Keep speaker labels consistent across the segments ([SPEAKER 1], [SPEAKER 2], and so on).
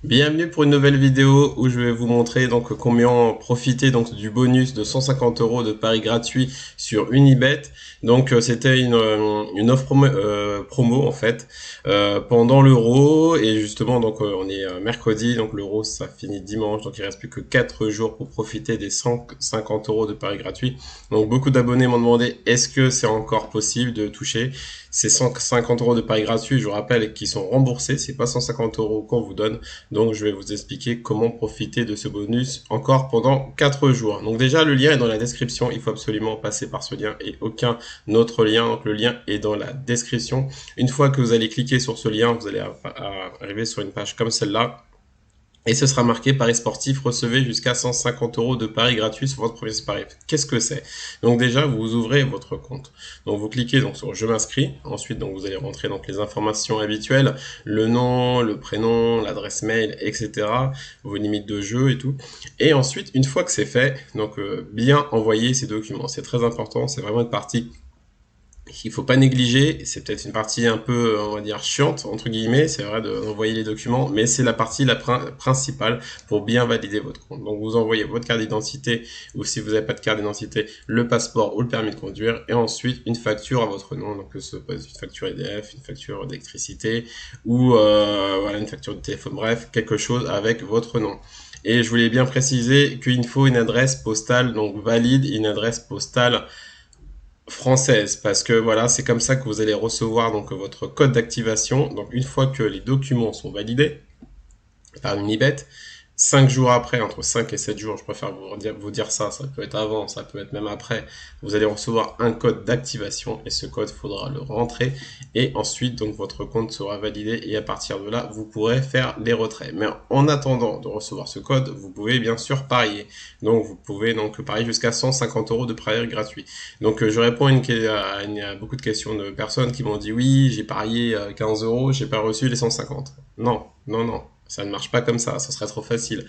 [SPEAKER 1] Bienvenue pour une nouvelle vidéo où je vais vous montrer donc combien profiter donc du bonus de 150 € de paris gratuits sur Unibet. Donc c'était une offre promo en fait pendant l'Euro et justement donc on est mercredi, donc l'Euro ça finit dimanche, donc il reste plus que 4 jours pour profiter des 150 € de paris gratuits. Donc beaucoup d'abonnés m'ont demandé est-ce que c'est encore possible de toucher ces 150 € de paris gratuits. Je vous rappelle qu'ils sont remboursés, c'est pas 150 € qu'on vous donne. Donc je vais vous expliquer comment profiter de ce bonus encore pendant 4 jours. Donc déjà le lien est dans la description, il faut absolument passer par ce lien et aucun autre lien. Donc le lien est dans la description. Une fois que vous allez cliquer sur ce lien, vous allez arriver sur une page comme celle-là. Et ce sera marqué Paris sportif, recevez jusqu'à 150 € de paris gratuits sur votre premier pari. Qu'est-ce que c'est? Donc déjà, vous ouvrez votre compte. Donc vous cliquez donc sur Je m'inscris. Ensuite, donc vous allez rentrer donc les informations habituelles, le nom, le prénom, l'adresse mail, etc. Vos limites de jeu et tout. Et ensuite, une fois que c'est fait, donc bien envoyer ces documents. C'est très important. C'est vraiment une partie qu'il faut pas négliger. C'est peut-être une partie un peu, on va dire, chiante, entre guillemets, c'est vrai d'envoyer les documents, mais c'est la partie principale pour bien valider votre compte. Donc vous envoyez votre carte d'identité, ou si vous n'avez pas de carte d'identité, le passeport ou le permis de conduire, et ensuite une facture à votre nom, donc que ce soit une facture EDF, une facture d'électricité, ou voilà, une facture de téléphone, bref, quelque chose avec votre nom. Et je voulais bien préciser qu'il faut une adresse postale, donc valide, une adresse postale française, parce que voilà, c'est comme ça que vous allez recevoir donc votre code d'activation. Donc une fois que les documents sont validés par Unibet, 5 jours après, entre 5 et 7 jours, je préfère vous dire ça, ça peut être avant, ça peut être même après, vous allez recevoir un code d'activation et ce code, il faudra le rentrer et ensuite, donc votre compte sera validé et à partir de là, vous pourrez faire les retraits. Mais en attendant de recevoir ce code, vous pouvez bien sûr parier. Donc vous pouvez donc parier jusqu'à 150 € de paris gratuits. Donc je réponds à beaucoup de questions de personnes qui m'ont dit oui, j'ai parié 15 €, j'ai pas reçu les 150. Non, non, non. Ça ne marche pas comme ça serait trop facile.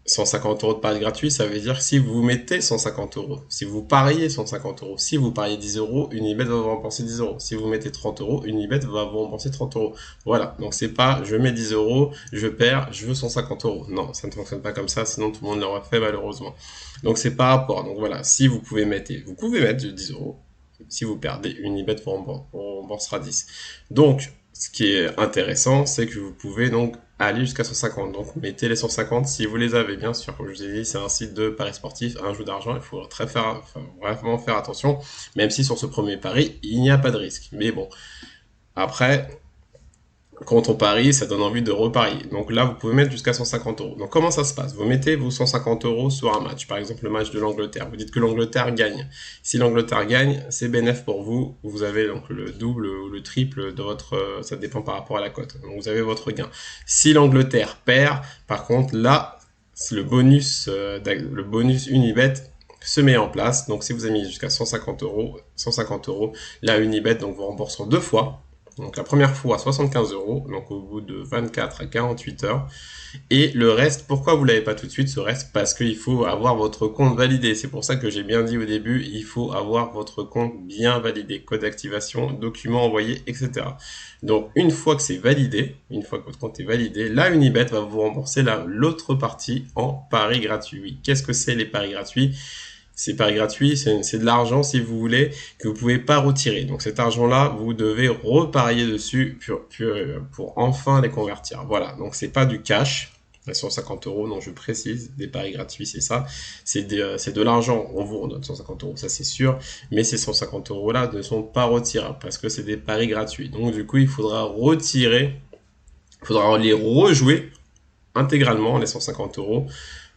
[SPEAKER 1] 150 € de paris gratuit, ça veut dire que si vous mettez 150 €, si vous pariez 150 €, si vous pariez 10 €, Unibet va vous rembourser 10 €. Si vous mettez 30 €, Unibet va vous rembourser 30 €. Voilà, donc c'est pas je mets 10 €, je perds, je veux 150 €. Non, ça ne fonctionne pas comme ça, sinon tout le monde l'aurait fait malheureusement. Donc c'est par rapport. Donc voilà, si vous pouvez mettre 10 €. Si vous perdez, Unibet vous remboursera 10. Donc, ce qui est intéressant, c'est que vous pouvez donc aller jusqu'à 150. Donc, mettez les 150 si vous les avez, bien sûr. Comme je vous ai dit, c'est un site de paris sportif, un jeu d'argent. Il faut vraiment faire attention, même si sur ce premier pari, il n'y a pas de risque. Mais bon, après, quand on parie, ça donne envie de reparier. Donc là, vous pouvez mettre jusqu'à 150 €. Donc comment ça se passe? Vous mettez vos 150 € sur un match, par exemple le match de l'Angleterre. Vous dites que l'Angleterre gagne. Si l'Angleterre gagne, c'est bénéf pour vous. Vous avez donc le double ou le triple de votre... ça dépend par rapport à la cote. Donc vous avez votre gain. Si l'Angleterre perd, par contre, là, le bonus Unibet se met en place. Donc si vous avez mis jusqu'à 150 €, là Unibet donc vous rembourse en deux fois. Donc la première fois 75 €, donc au bout de 24 à 48 heures. Et le reste, pourquoi vous l'avez pas tout de suite ce reste? Parce qu'il faut avoir votre compte validé. C'est pour ça que j'ai bien dit au début, il faut avoir votre compte bien validé. Code d'activation, documents envoyés, etc. Donc une fois que c'est validé, une fois que votre compte est validé, là Unibet va vous rembourser l'autre partie en paris gratuits. Qu'est-ce que c'est les paris gratuits? C'est paris gratuit, c'est de l'argent, si vous voulez, que vous pouvez pas retirer. Donc cet argent-là, vous devez reparier dessus pour enfin les convertir. Voilà, donc c'est pas du cash. 150 €, non, je précise, des paris gratuits, c'est ça. C'est de l'argent, on vous redonne 150 €, ça c'est sûr. Mais ces 150 € là ne sont pas retirables parce que c'est des paris gratuits. Donc du coup, il faudra il faudra les rejouer intégralement, les 150 €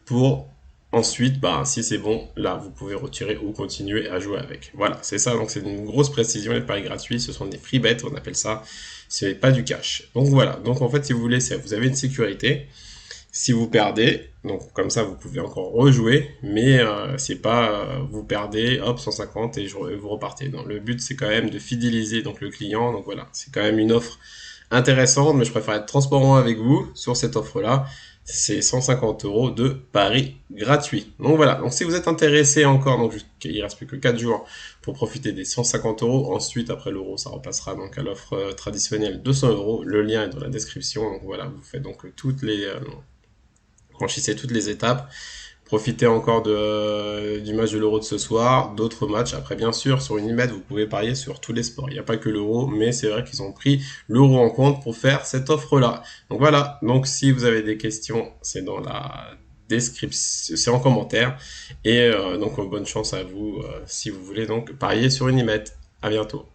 [SPEAKER 1] pour ensuite, bah, si c'est bon, là, vous pouvez retirer ou continuer à jouer avec. Voilà, c'est ça. Donc, c'est une grosse précision. Les paris gratuits, ce sont des free bets, on appelle ça. C'est pas du cash. Donc, voilà. Donc, en fait, si vous voulez, vous avez une sécurité. Si vous perdez, donc comme ça, vous pouvez encore rejouer, mais c'est pas vous perdez, hop, 150 et vous repartez. Non, le but, c'est quand même de fidéliser donc le client. Donc, voilà, c'est quand même une offre intéressante, mais je préfère être transparent avec vous sur cette offre-là. C'est 150 euros de paris gratuit. Donc voilà, donc si vous êtes intéressé encore, donc il reste plus que 4 jours pour profiter des 150 euros. Ensuite, après l'euro, ça repassera donc à l'offre traditionnelle 200 euros. Le lien est dans la description. Donc voilà, vous faites donc franchissez toutes les étapes. Profitez encore du match de l'Euro de ce soir, d'autres matchs. Après, bien sûr, sur Unibet, vous pouvez parier sur tous les sports. Il n'y a pas que l'Euro, mais c'est vrai qu'ils ont pris l'Euro en compte pour faire cette offre-là. Donc voilà. Donc si vous avez des questions, c'est dans la description, c'est en commentaire. Et donc bonne chance à vous si vous voulez donc parier sur Unibet. À bientôt.